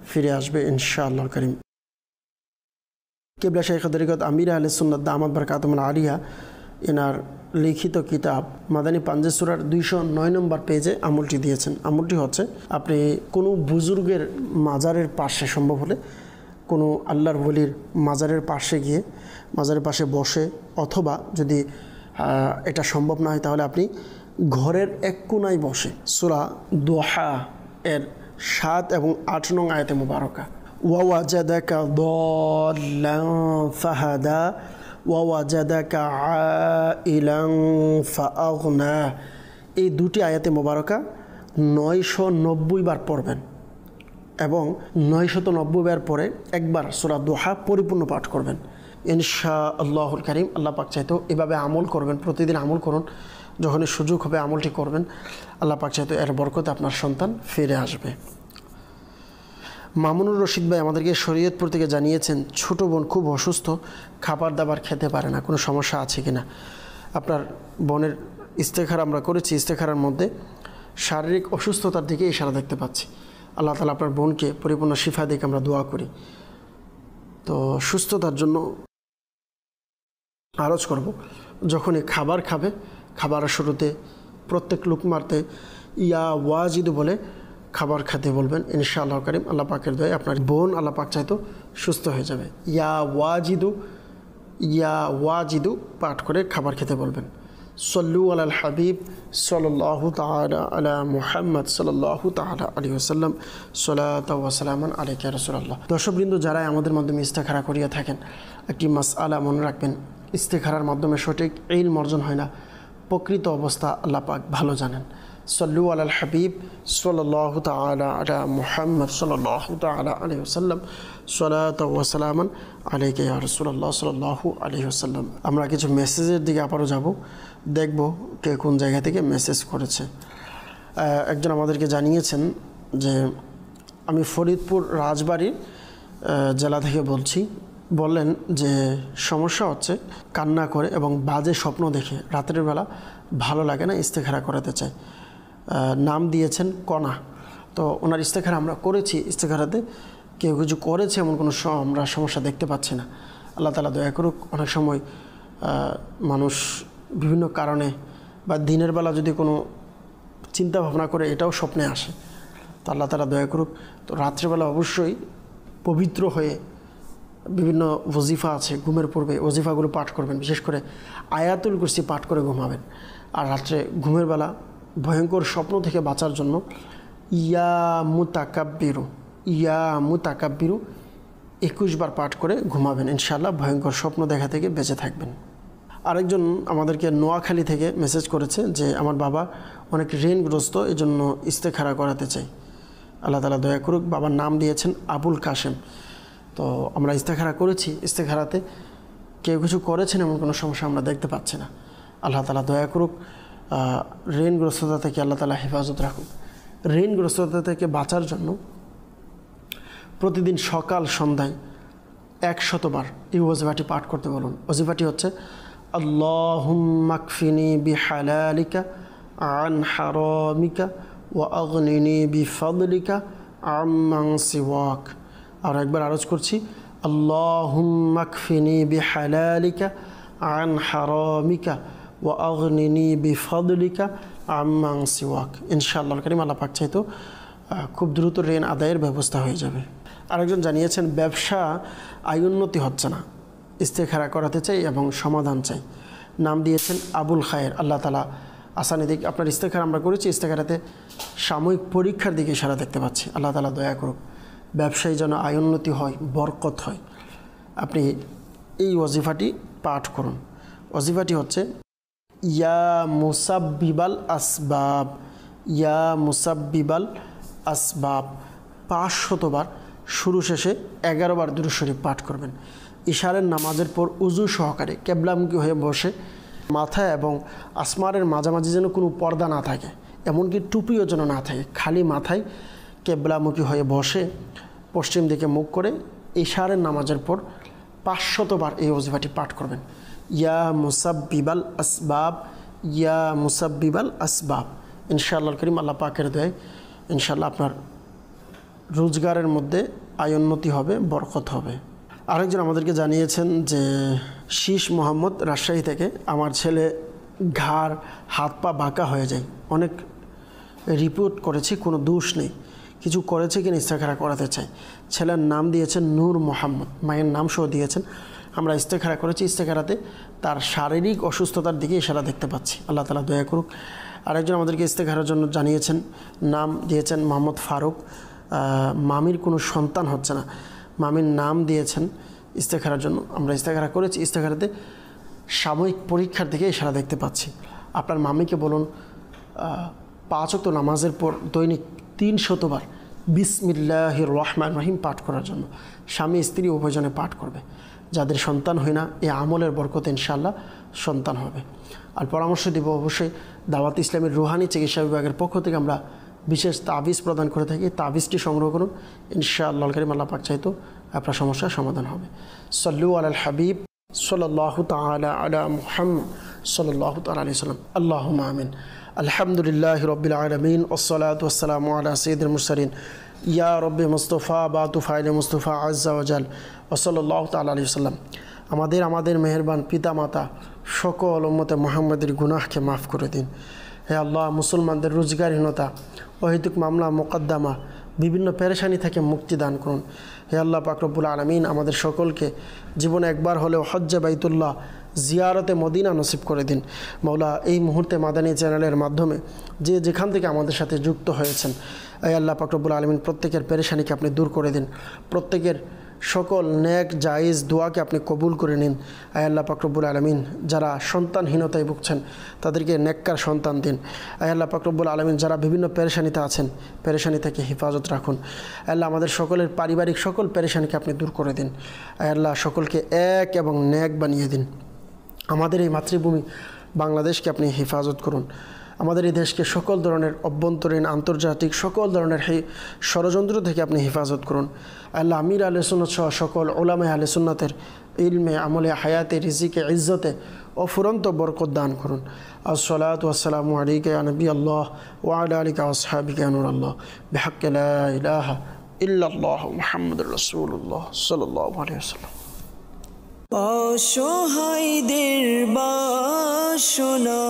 ফিরে আসবে ইনশাআল্লাহ কারীম। কিবলা শাইখ তরিকত আমির আহলে সুন্নাত দামাত বারাকাতুহুল আলিয়া এনার লিখিত কিতাব মাদানী পাঞ্জে সূরার 209 নম্বর পেজে আমলটি দিয়েছেন। আমলটি হচ্ছে, আপনি কোনো বুজুর্গের মাজারের পাশে, সম্ভব হলে কোনো আল্লাহর ওলির মাজারের পাশে গিয়ে মাজারের পাশে বসে, অথবা যদি এটা সম্ভব না হয় তাহলে আপনি ঘরের এক কোনায় বসে সূরা দোহা এর 7 এবং 8 নং আয়াতে মুবারকা ওয়াওয়াজাদাকা দাল্লান ফাহাদা ওয়াওয়াজাদাকা আইলান ফাআগনা, এই 2টি আয়াতে মুবারকা 990 বার পড়বেন এবং 990 বার পরে একবার সূরা দোহা পরিপূর্ণ পাঠ করবেন ইনশাআল্লাহুল কারীম। আল্লাহ পাক চাইতো এভাবে আমল করবেন, প্রতিদিন আমল করুন, যখনই সুযোগ হবে আমলটি করবেন, আল্লাহ পাক চাইতো এর বরকতে আপনার সন্তান ফিরে আসবে। মামুনুর রশিদ ভাই আমাদেরকে শরীয়তপুর থেকে জানিয়েছেন ছোট বোন খুব অসুস্থ, খাবার দাবার খেতে পারে না, কোনো সমস্যা আছে কিনা। আপনার বোনের ইস্তেখারা আমরা করেছি, ইস্তেখারার মধ্যে শারীরিক অসুস্থতার দিকে ইশারা দেখতে পাচ্ছি। আল্লাহ তাআলা আপনার বোনকে পরিপূর্ণ শিফা দিকে আমরা দোয়া করি। তো সুস্থতার জন্য আরজ করব, যখনই খাবার খাবে খাবারের শুরুতে প্রত্যেক লুকমাতে ইয়া ওয়াজিদু বলে খাবার খেতে বলবেন ইনশাআল্লাহ কারীম। আল্লাহ পাকের দয়ায় আপনার বোন আল্লাহ পাক চাইতো সুস্থ হয়ে যাবে। ইয়া ওয়াজিদু পাঠ করে খাবার খেতে বলবেন। সল্লু আলাল হাবিব সাল্লাল্লাহু তাআলা আলা মুহাম্মদ সাল্লাল্লাহু তাআলা আলাইহি ওয়াসাল্লাম সালাতু ওয়া সালামান আলাইকা ইয়া রাসূলুল্লাহ। দর্শকবৃন্দ, যারা আমাদের মাধ্যমে ইস্তেখারা করিয়া থাকেন, একটি মাসআলা মনে রাখবেন, ইস্তেখারার মাধ্যমে সঠিক ইলম অর্জন হয় না, প্রকৃত অবস্থা আল্লাহ পাক ভালো জানেন। সল্লু আলাল হাবিব সাল্লাল্লাহু তাআলা আলা মুহাম্মদ সাল্লাল্লাহু তাআলা আলাইহি ওয়াসাল্লাম সালাতু ওয়া সালামান আলাইকা ইয়া রাসূলুল্লাহ সাল্লাল্লাহু আলাইহি ওয়াসাল্লাম। আমরা কিছু মেসেজের দিকে আবারও যাব, দেখব কে কোন জায়গা থেকে মেসেজ করেছে। একজন আমাদেরকে জানিয়েছেন যে আমি ফরিদপুর রাজবাড়ী জেলা থেকে বলছি। বললেন যে সমস্যা হচ্ছে কান্না করে এবং বাজে স্বপ্ন দেখে রাতের বেলা ভালো লাগে না, ইস্তেখারা করাতে চাই। নাম দিয়েছেন কণা। তো ওনার ইস্তেখারা আমরা করেছি, ইস্তেখারাতে কেউ কিছু করেছে এমন কোনো আমরা সমস্যা দেখতে পাচ্ছি না। আল্লাহ তাআলা দয়া করুক। অনেক সময় মানুষ বিভিন্ন কারণে বা দিনের বেলা যদি কোনো চিন্তা ভাবনা করে এটাও স্বপ্নে আসে, তো আল্লাহ তাআলা দয়া করুক। তো রাত্রেবেলা অবশ্যই পবিত্র হয়ে বিভিন্ন ওজিফা আছে ঘুমের পূর্বে, ওজিফাগুলো পাঠ করবেন, বিশেষ করে আয়াতুল কুরসি পাঠ করে ঘুমাবেন। আর রাত্রে ঘুমের বেলা ভয়ঙ্কর স্বপ্ন থেকে বাঁচার জন্য ইয়া মুতাকাব্বিরু 21 বার পাঠ করে ঘুমাবেন, ইনশাআল্লাহ ভয়ঙ্কর স্বপ্ন দেখা থেকে বেঁচে থাকবেন। আরেকজন আমাদেরকে নোয়াখালী থেকে মেসেজ করেছে যে আমার বাবা অনেক ঋণগ্রস্ত, এই জন্য ইস্তেখারা করাতে চাই। আল্লাহ তাআলা দয়া করুক। বাবার নাম দিয়েছেন আবুল কাশেম। তো আমরা ইস্তেখারা করেছি, ইস্তেখারাতে কেউ কিছু করেছেন এমন কোনো সমস্যা আমরা দেখতে পাচ্ছি না। আল্লাহ তাআলা দয়া করুক, ঋণগ্রস্ততা থেকে আল্লাহ তাআলা হেফাজত রাখুক। ঋণগ্রস্ততা থেকে বাঁচার জন্য প্রতিদিন সকাল সন্ধ্যায় 100 বার এই ওয়াজিফাটি পাঠ করতে বলুন। ওয়াজিফাটি হচ্ছে আল্লাহুম্মা কফিনি বিহালালিকা আন হারামিকা ওয়া আগনিনি বিফাদলিকা আম্মান সিওয়াক। আর একবার আরজ করছি, আল্লাহুম্মা কফিনি বিহালালিকা আন হারামিকা ওয়া আগনিনি বিফাদলিকা আম্মান সিওয়াক। ইনশাআল্লাহ কারীম আল্লাহ পাক চাইতো খুব দ্রুত ঋণ আদায়ের ব্যবস্থা হয়ে যাবে। আরেকজন জানিয়েছেন ব্যবসা আয় উন্নতি হচ্ছে না, ইস্তেখারা করাতে চাই এবং সমাধান চাই। নাম দিয়েছেন আবুল খায়ের। আল্লাহ তাআলা আসানি দিক। আপনার ইস্তেখারা আমরা করেছি, ইস্তেখারাতে সাময়িক পরীক্ষার দিকে ইশারা দেখতে পাচ্ছি। আল্লাহ তাআলা দয়া করুক, ব্যবসায় যেন আয় উন্নতি হয়, বরকত হয়। আপনি এই ওয়াজিফাটি পাঠ করুন। ওয়াজিফাটি হচ্ছে ইয়া মুসাব্বিবাল আসবাব, ইয়া মুসাব্বিবাল আসবাব। 500 বার শুরু শেষে 11 বার দুরূদ শরীফ পাঠ করবেন। ইশারের নামাজের পর উজু সহকারে কেবলামুখী হয়ে বসে মাথায় এবং আসমানের মাঝামাঝি যেন কোনো পর্দা না থাকে, এমনকি টুপিও যেন না থাকে, খালি মাথায় কেবলামুখী হয়ে বসে পশ্চিম দিকে মুখ করে ইশারের নামাজের পর 500 বার এই ওয়াজিফাটি পাঠ করবেন। ইয়া মুসাব্বিবাল আসবাব, ইয়া মুসাব্বিবাল আসবাব। ইনশাআল্লাহ করিম আল্লাহ পাকের দয়ায় ইনশাআল্লাহ আপনার রোজগারের মধ্যে আয় উন্নতি হবে, বরকত হবে। আরেকজন আমাদেরকে জানিয়েছেন যে শীষ মোহাম্মদ রাজশাহী থেকে, আমার ছেলে ঘাড় হাত পা বাঁকা হয়ে যায়, অনেক রিপোর্ট করেছি, কোনো দোষ নেই, কিছু করেছে কিনা ইস্তেখারা করাতে চাই। ছেলের নাম দিয়েছেন নূর মোহাম্মদ, মায়ের নাম সহ দিয়েছেন। আমরা ইস্তেখারা করেছি, ইস্তেখারাতে তার শারীরিক অসুস্থতার দিকে ইশারা দেখতে পাচ্ছি। আল্লাহ তাআলা দয়া করুক। আরেকজন আমাদেরকে ইস্তেখারার জন্য জানিয়েছেন, নাম দিয়েছেন মোহাম্মদ ফারুক। মামির কোনো সন্তান হচ্ছে না, মামির নাম দিয়েছেন ইস্তেখারার জন্য। আমরা ইস্তেখারা করেছি, ইস্তেখারাতে সাময়িক পরীক্ষার দিকে ইশারা দেখতে পাচ্ছি। আপনার মামিকে বলুন 5 ওয়াক্ত নামাজের পর দৈনিক 300 বার বিসমিল্লাহির রহমানির রহিম পাঠ করার জন্য। স্বামী স্ত্রী উভয়জনে পাঠ করবে। যাদের সন্তান হয় না, এই আমলের বরকতে ইনশাআল্লাহ সন্তান হবে। আর পরামর্শ দিব অবশ্যই দাওয়াত ইসলামের রুহানি চিকিৎসা বিভাগের পক্ষ থেকে আমরা বিশেষ তাবিজ প্রদান করে থাকি। তাবিজটি সংগ্রহ করুন, ইনশাআল্লাহ কারীম আল্লাহ পাক চাইতো আপনার সমস্যার সমাধান হবে। সাল্লু আলাল হাবিব সাল্লাল্লাহু তাআলা আলা মুহাম্মদ সাল্লাল্লাহু তাআলা আলাইহি ওয়াসাল্লাম। আল্লাহুম্মা আমিন। আলহামদুলিল্লাহি রাব্বিল আলামিন ওয়াসসালাতু ওয়াসসালামু আলা সাইয়্যিদিল মুরসালিন ইয়া রব্বি মুস্তাফা বাতু ফাইলে মুস্তাফা আজ্জা ওয়াজাল ওয়া সাল্লাল্লাহু তাআলা আলাইহি ওয়াসাল্লাম। আমাদের মেহেরবান পিতা মাতা সকল উম্মতে মুহাম্মাদের গুনাহকে মাফ করে দিন। হে আল্লাহ, মুসলমানদের রোজগারহীনতা, অহেতুক মামলা মোকদ্দমা, বিভিন্ন পেরেশানি থেকে মুক্তি দান করুন। হে আল্লাহ পাক রব্বুল আলামিন, আমাদের সকলকে জীবনে একবার হলেও হজ্জে বাইতুল্লাহ জিয়ারতে মদিনা নসিব করে দিন। মওলা, এই মুহূর্তে মাদানী চ্যানেলের মাধ্যমে যে যেখান থেকে আমাদের সাথে যুক্ত হয়েছেন, হে আল্লাহ পাক রব্বুল আলামিন, প্রত্যেকের পেরেশানিকে আপনি দূর করে দিন। প্রত্যেকের সকল নেক জায়েজ দোয়াকে আপনি কবুল করে নিন। আয় আল্লাহ পাক রব্বুল আলামিন, যারা সন্তানহীনতায় ভুগছেন তাদেরকে নেককার সন্তান দিন। আয় আল্লাহ পাক রব্বুল আলামিন, যারা বিভিন্ন পেরেশানিতে আছেন, পেরেশানি থেকে হেফাজত রাখুন। আল্লাহ, আমাদের সকলের পারিবারিক সকল পেরেশানিকে আপনি দূর করে দিন। আয় আল্লাহ, সকলকে এক এবং নেক বানিয়ে দিন। আমাদের এই মাতৃভূমি বাংলাদেশকে আপনি হেফাজত করুন। আমাদের এই দেশকে সকল ধরনের অভ্যন্তরীণ আন্তর্জাতিক সকল ধরনের ষড়যন্ত্র থেকে আপনি হেফাজত করুন। আল্লাহ, আমির আহলে সুন্নাত সহ সকল উলামায়ে আহলে সুন্নাতের ইলমে, আমলে, হায়াতে, রিজিকে, ইজ্জতে অফুরন্ত বরকত দান করুন। আসসালাতু ওয়াসসালামু আলাইকা ইয়া নবী আল্লাহ ওয়া আলা আলিকা ওয়া আসহাবিকা ইয়া নূর আল্লাহ বিহাক্কি লা ইলাহা ইল্লাল্লাহ মুহাম্মাদুর রাসূলুল্লাহ সাল্লাল্লাহু আলাইহি ওয়াসাল্লাম। অসহায়দের বাসনা